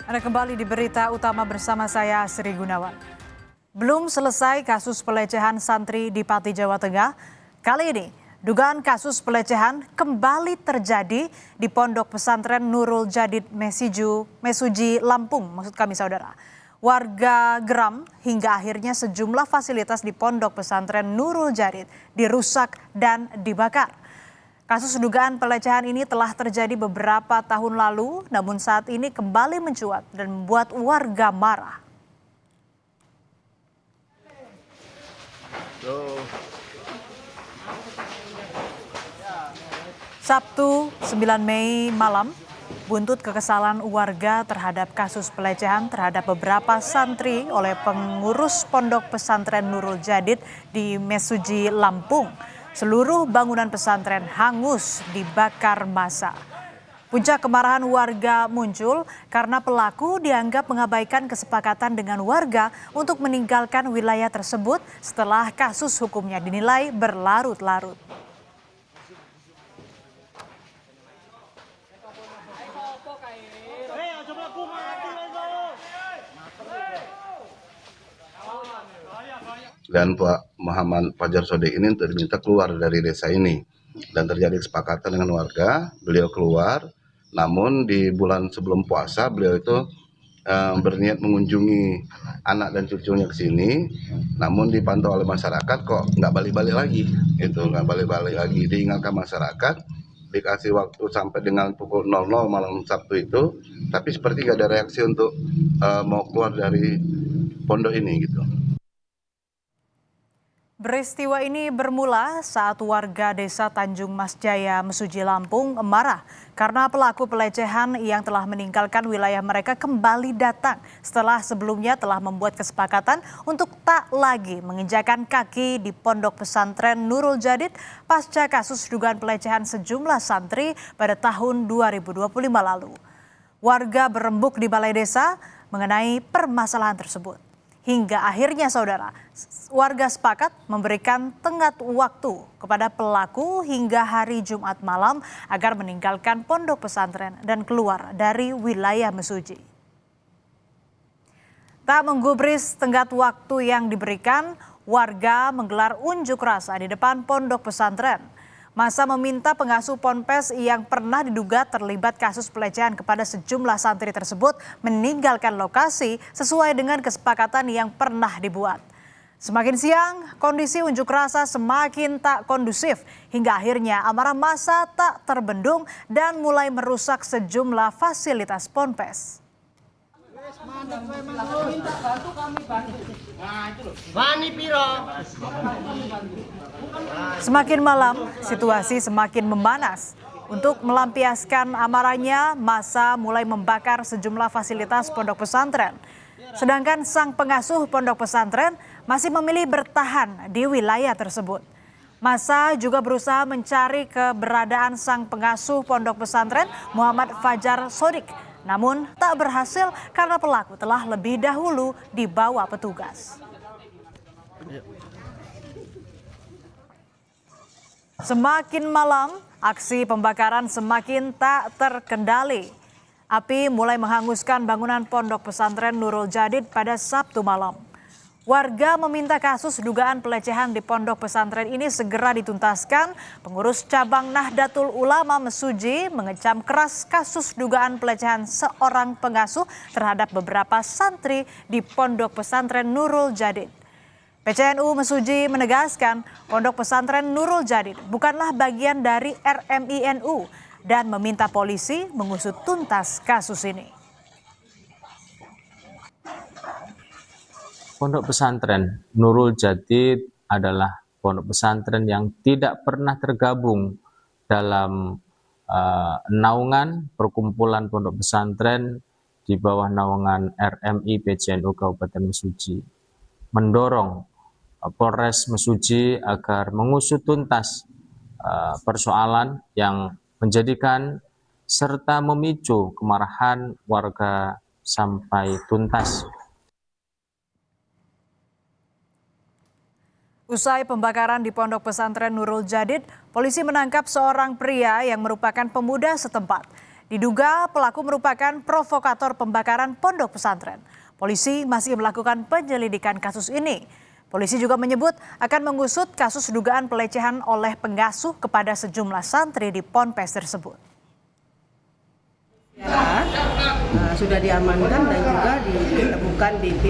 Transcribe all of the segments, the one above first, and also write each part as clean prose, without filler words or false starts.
Anda kembali di berita utama bersama saya Sri Gunawan. Belum selesai kasus pelecehan santri di Pati, Jawa Tengah. Kali ini, dugaan kasus pelecehan kembali terjadi di Pondok Pesantren Nurul Jadid Mesuji, Lampung, maksud kami saudara. Warga geram hingga akhirnya sejumlah fasilitas di Pondok Pesantren Nurul Jadid dirusak dan dibakar. Kasus dugaan pelecehan ini telah terjadi beberapa tahun lalu, namun saat ini kembali mencuat dan membuat warga marah. Sabtu 9 Mei malam, buntut kekesalan warga terhadap kasus pelecehan terhadap beberapa santri oleh pengurus Pondok Pesantren Nurul Jadid di Mesuji, Lampung. Seluruh bangunan pesantren hangus dibakar massa. Puncak kemarahan warga muncul karena pelaku dianggap mengabaikan kesepakatan dengan warga untuk meninggalkan wilayah tersebut setelah kasus hukumnya dinilai berlarut-larut. Dan Pak Muhammad Fajar Sodik ini untuk diminta keluar dari desa ini, dan terjadi kesepakatan dengan warga, beliau keluar. Namun di bulan sebelum puasa beliau itu berniat mengunjungi anak dan cucunya ke sini, namun dipantau oleh masyarakat kok nggak balik-balik lagi, diingatkan masyarakat, dikasih waktu sampai dengan pukul 00 malam Sabtu itu, tapi seperti nggak ada reaksi untuk mau keluar dari pondok ini gitu. Peristiwa ini bermula saat warga desa Tanjung Mas Jaya, Mesuji, Lampung marah karena pelaku pelecehan yang telah meninggalkan wilayah mereka kembali datang setelah sebelumnya telah membuat kesepakatan untuk tak lagi menginjakan kaki di Pondok Pesantren Nurul Jadid pasca kasus dugaan pelecehan sejumlah santri pada tahun 2025 lalu. Warga berembuk di balai desa mengenai permasalahan tersebut. Hingga akhirnya saudara, warga sepakat memberikan tenggat waktu kepada pelaku hingga hari Jumat malam agar meninggalkan pondok pesantren dan keluar dari wilayah Mesuji. Tak menggubris tenggat waktu yang diberikan, warga menggelar unjuk rasa di depan pondok pesantren. Masa meminta pengasuh ponpes yang pernah diduga terlibat kasus pelecehan kepada sejumlah santri tersebut meninggalkan lokasi sesuai dengan kesepakatan yang pernah dibuat. Semakin siang, kondisi unjuk rasa semakin tak kondusif hingga akhirnya amarah massa tak terbendung dan mulai merusak sejumlah fasilitas ponpes. Semakin malam, situasi semakin memanas. Untuk melampiaskan amarahnya, massa mulai membakar sejumlah fasilitas pondok pesantren. Sedangkan sang pengasuh pondok pesantren masih memilih bertahan di wilayah tersebut. Massa juga berusaha mencari keberadaan sang pengasuh pondok pesantren Muhammad Fajar Sodik. Namun tak berhasil karena pelaku telah lebih dahulu dibawa petugas. Semakin malam, aksi pembakaran semakin tak terkendali. Api mulai menghanguskan bangunan pondok pesantren Nurul Jadid pada Sabtu malam. Warga meminta kasus dugaan pelecehan di pondok pesantren ini segera dituntaskan. Pengurus cabang Nahdlatul Ulama Mesuji mengecam keras kasus dugaan pelecehan seorang pengasuh terhadap beberapa santri di pondok pesantren Nurul Jadid. PCNU Mesuji menegaskan pondok pesantren Nurul Jadid bukanlah bagian dari RMINU dan meminta polisi mengusut tuntas kasus ini. Pondok pesantren Nurul Jadid adalah pondok pesantren yang tidak pernah tergabung dalam naungan perkumpulan pondok pesantren di bawah naungan RMI PCNU Kabupaten Mesuji. Mendorong Polres Mesuji agar mengusut tuntas persoalan yang menjadikan serta memicu kemarahan warga sampai tuntas. Usai pembakaran di pondok pesantren Nurul Jadid, polisi menangkap seorang pria yang merupakan pemuda setempat. Diduga pelaku merupakan provokator pembakaran pondok pesantren. Polisi masih melakukan penyelidikan kasus ini. Polisi juga menyebut akan mengusut kasus dugaan pelecehan oleh pengasuh kepada sejumlah santri di ponpes tersebut. Sudah diamankan dan juga ditemukan DP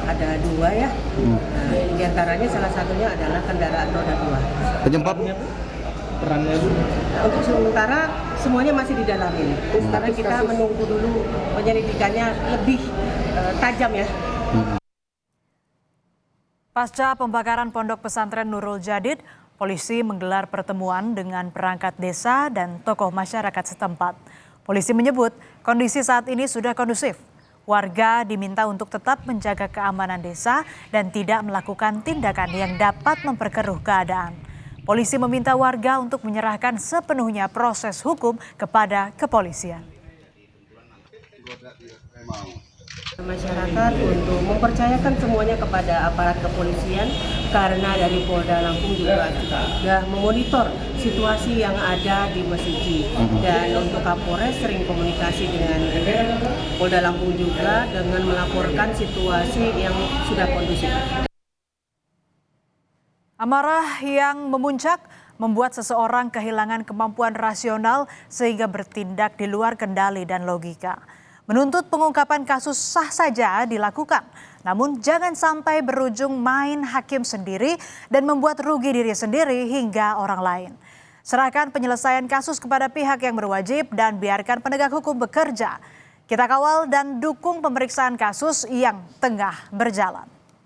ada 2 ya. Di antaranya salah satunya adalah kendaraan roda 2. Penyebabnya perannya Bu? Untuk sementara semuanya masih didalami. Karena kita menunggu dulu penyelidikannya lebih tajam ya. Pasca pembakaran pondok pesantren Nurul Jadid, polisi menggelar pertemuan dengan perangkat desa dan tokoh masyarakat setempat. Polisi menyebut kondisi saat ini sudah kondusif. Warga diminta untuk tetap menjaga keamanan desa dan tidak melakukan tindakan yang dapat memperkeruh keadaan. Polisi meminta warga untuk menyerahkan sepenuhnya proses hukum kepada kepolisian. Masyarakat untuk mempercayakan semuanya kepada aparat kepolisian karena dari Polda Lampung juga sudah memonitor situasi yang ada di masjid dan untuk Kapolres sering komunikasi dengan Polda Lampung juga dengan melaporkan situasi yang sudah kondusif. Amarah yang memuncak membuat seseorang kehilangan kemampuan rasional sehingga bertindak di luar kendali dan logika. Menuntut pengungkapan kasus sah saja dilakukan, namun jangan sampai berujung main hakim sendiri dan membuat rugi diri sendiri hingga orang lain. Serahkan penyelesaian kasus kepada pihak yang berwajib dan biarkan penegak hukum bekerja. Kita kawal dan dukung pemeriksaan kasus yang tengah berjalan.